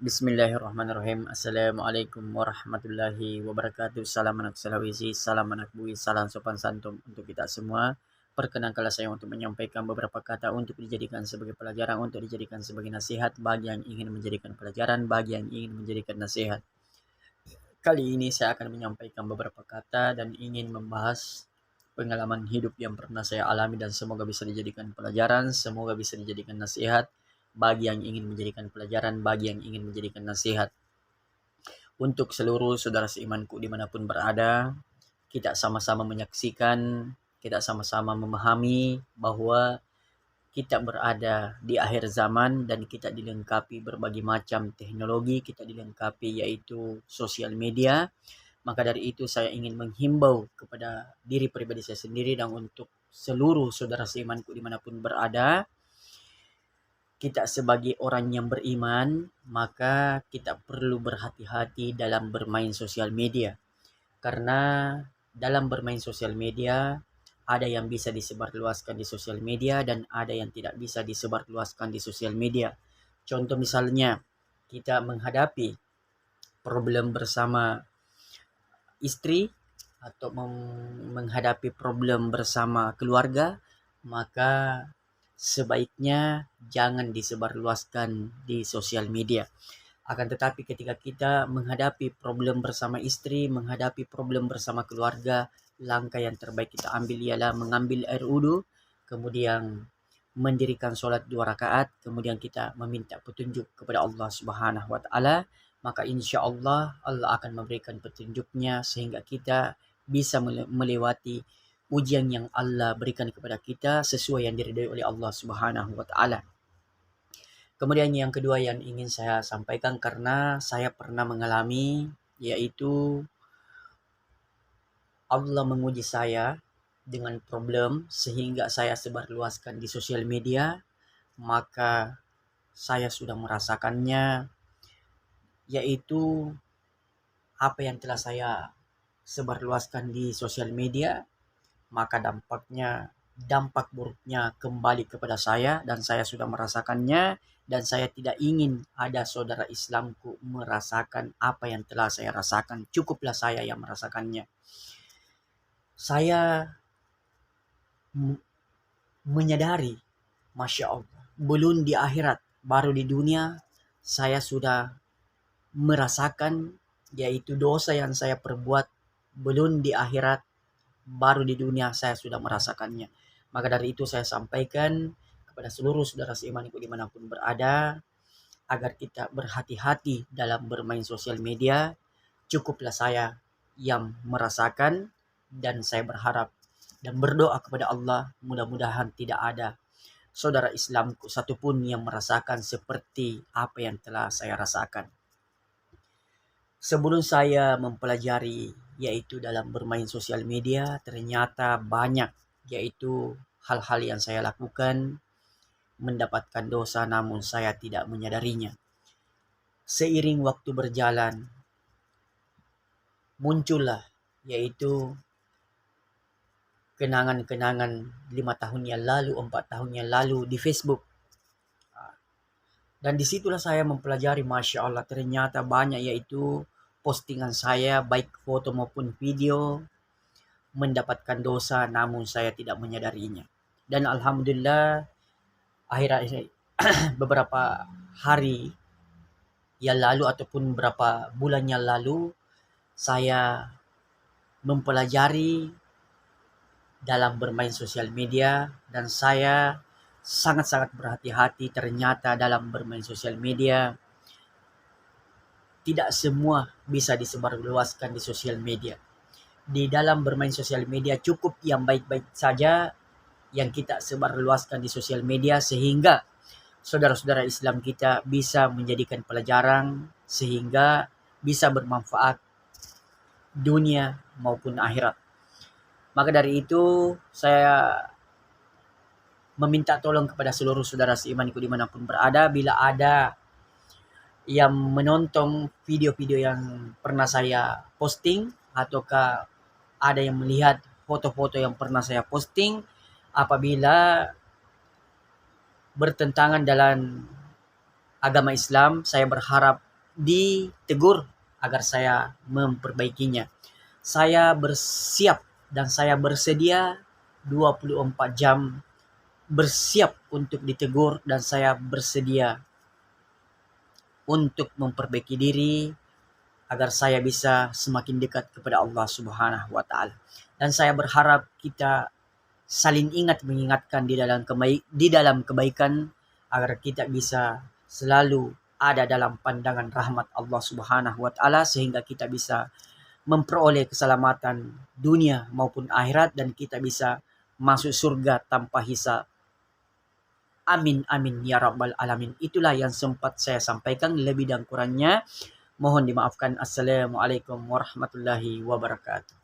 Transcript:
Bismillahirrahmanirrahim. Assalamualaikum warahmatullahi wabarakatuh. Salam anak Sulawesi, salam anak Bugis, salam sopan santun untuk kita semua. Perkenankanlah saya untuk menyampaikan beberapa kata untuk dijadikan sebagai pelajaran, untuk dijadikan sebagai nasihat bagi yang ingin menjadikan pelajaran, bagi yang ingin menjadikan nasihat. Kali ini saya akan menyampaikan beberapa kata dan ingin membahas pengalaman hidup yang pernah saya alami dan semoga bisa dijadikan pelajaran, semoga bisa dijadikan nasihat bagi yang ingin menjadikan pelajaran, bagi yang ingin menjadikan nasihat. Untuk seluruh saudara seimanku dimanapun berada, kita sama-sama menyaksikan, kita sama-sama memahami bahwa kita berada di akhir zaman dan kita dilengkapi berbagai macam teknologi, kita dilengkapi yaitu sosial media. Maka dari itu saya ingin menghimbau kepada diri pribadi saya sendiri dan untuk seluruh saudara seimanku dimanapun berada, kita sebagai orang yang beriman, maka kita perlu berhati-hati dalam bermain sosial media. Karena dalam bermain sosial media, ada yang bisa disebarluaskan di sosial media dan ada yang tidak bisa disebarluaskan di sosial media. Contoh misalnya, kita menghadapi problem bersama istri atau menghadapi problem bersama keluarga, maka sebaiknya jangan disebarluaskan di sosial media. Akan tetapi ketika kita menghadapi problem bersama istri, menghadapi problem bersama keluarga, langkah yang terbaik kita ambil ialah mengambil air wudhu, kemudian mendirikan sholat 2 rakaat, kemudian kita meminta petunjuk kepada Allah Subhanahu wa taala, maka insya Allah Allah akan memberikan petunjuknya sehingga kita bisa melewati ujian yang Allah berikan kepada kita sesuai yang diridhai oleh Allah Subhanahu wa taala. Kemudian yang kedua yang ingin saya sampaikan karena saya pernah mengalami, yaitu Allah menguji saya dengan problem sehingga saya sebarluaskan di sosial media, maka saya sudah merasakannya, yaitu apa yang telah saya sebarluaskan di sosial media, maka dampak buruknya kembali kepada saya dan saya sudah merasakannya dan saya tidak ingin ada saudara Islamku merasakan apa yang telah saya rasakan. Cukuplah saya yang merasakannya. Saya menyadari, Masya Allah, belum di akhirat, baru di dunia saya sudah merasakan yaitu dosa yang saya perbuat, belum di akhirat, baru di dunia saya sudah merasakannya. Maka dari itu saya sampaikan kepada seluruh saudara seimanku dimanapun berada, agar kita berhati-hati dalam bermain sosial media. Cukuplah saya yang merasakan dan saya berharap dan berdoa kepada Allah, mudah-mudahan tidak ada saudara Islamku satupun yang merasakan seperti apa yang telah saya rasakan. Sebelum saya mempelajari yaitu dalam bermain sosial media, ternyata banyak yaitu hal-hal yang saya lakukan mendapatkan dosa namun saya tidak menyadarinya. Seiring waktu berjalan, muncullah yaitu kenangan-kenangan 5 tahun yang lalu, 4 tahun yang lalu di Facebook. Dan disitulah saya mempelajari, Masya Allah, ternyata banyak yaitu postingan saya, baik foto maupun video, mendapatkan dosa namun saya tidak menyadarinya. Dan Alhamdulillah, akhir-akhir beberapa hari yang lalu ataupun beberapa bulan yang lalu, saya mempelajari dalam bermain sosial media dan saya sangat-sangat berhati-hati. Ternyata dalam bermain sosial media tidak semua bisa disebarluaskan di sosial media. Di dalam bermain sosial media cukup yang baik-baik saja yang kita sebarluaskan di sosial media sehingga saudara-saudara Islam kita bisa menjadikan pelajaran sehingga bisa bermanfaat dunia maupun akhirat. Maka dari itu saya meminta tolong kepada seluruh saudara seimanku dimanapun berada, bila ada yang menonton video-video yang pernah saya posting ataukah ada yang melihat foto-foto yang pernah saya posting apabila bertentangan dalam agama Islam, saya berharap ditegur agar saya memperbaikinya. Saya bersiap dan saya bersedia 24 jam bersiap untuk ditegur, dan saya bersedia untuk memperbaiki diri agar saya bisa semakin dekat kepada Allah Subhanahu wa taala. Dan saya berharap kita saling ingat mengingatkan di dalam kebaikan agar kita bisa selalu ada dalam pandangan rahmat Allah Subhanahu wa taala, sehingga kita bisa memperoleh keselamatan dunia maupun akhirat, dan kita bisa masuk surga tanpa hisab. Amin amin ya rabbal alamin. Itulah yang sempat saya sampaikan, lebih dan kurangnya mohon dimaafkan. Assalamualaikum warahmatullahi wabarakatuh.